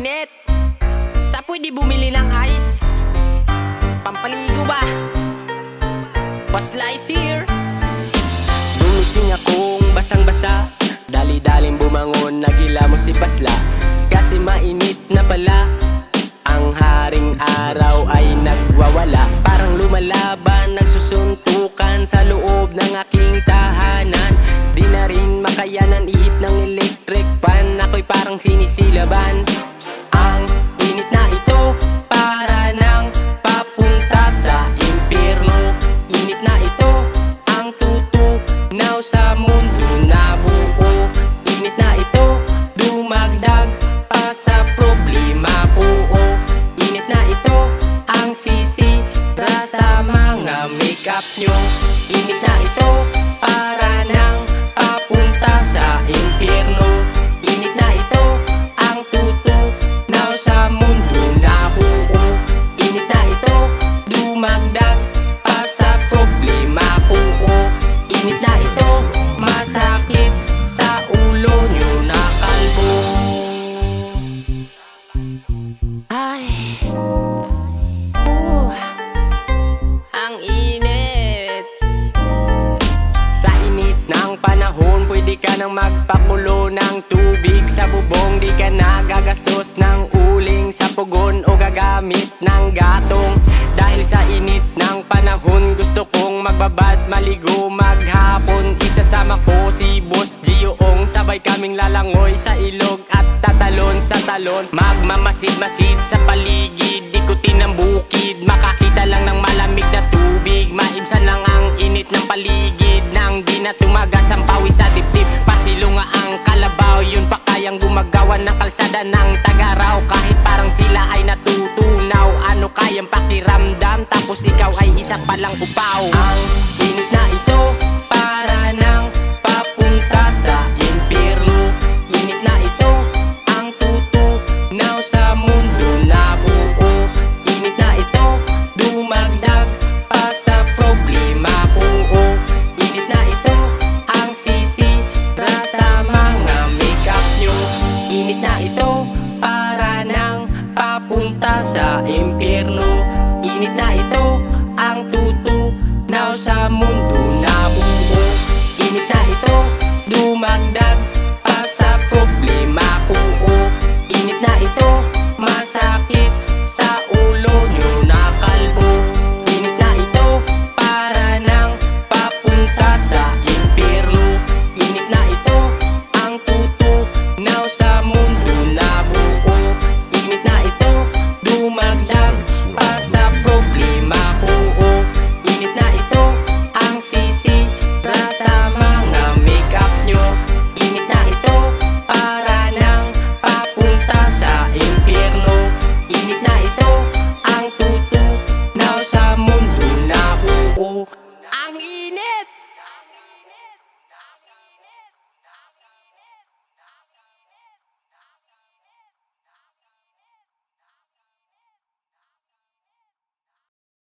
init. Sa pwede bumili ng ice pampaligo ba? Paslice here. Gumising akong basang-basa, dali-daling bumangon, nagila mo si Pasla. Kasi mainit na pala, ang haring araw ay nagwawala. Parang lumalaban, nagsusuntukan sa loob ng aking tahanan. Di na rin makayanan, ihip ng electric fan. Ako'y parang sinisilaban. Ang init na ito, para nang papunta sa impyerno. Init na ito, ang tutunaw sa mundo na buo. Init na ito, dumagdag pa sa problema buo. Init na ito, ang sisira sa mga makeup nyo. Init na ito, para nang papunta sa impyerno. Init na ito, ang tutunaw sa mundo na buo. Init na ito, dumagdag pa sa problema buo. Init na ito, masakit sa ulo nyo na kalbo. Ay, ang init. Sa init ng panahon, pwede ka nang magpakulo ng tubig sa bubong. Di ka na gagastos ng uling sa pugon o gagamit ng gatong. Dahil sa init ng panahon, gusto kong magbabad, maligo, maghapon. Isasama ko si Boss Gioong, sabay kaming lalangoy sa ilog at tatalon sa talon. Magmamasid-masid sa paligid, ikutin ang bukid, makakita lang ng malamig na tubig. Maibsan lang ang init ng paligid, nang di na tumagas ang pawis sa dibdib. Pasilong nga ang kalabaw, yun pa kayang gumagawa ng kalsada ng Tagaraw. Kahit parang sila ay natutunaw, ano kayang pakiramdam, tapos ikaw ay isa palang upaw. Ang init na ito, para nang papunta sa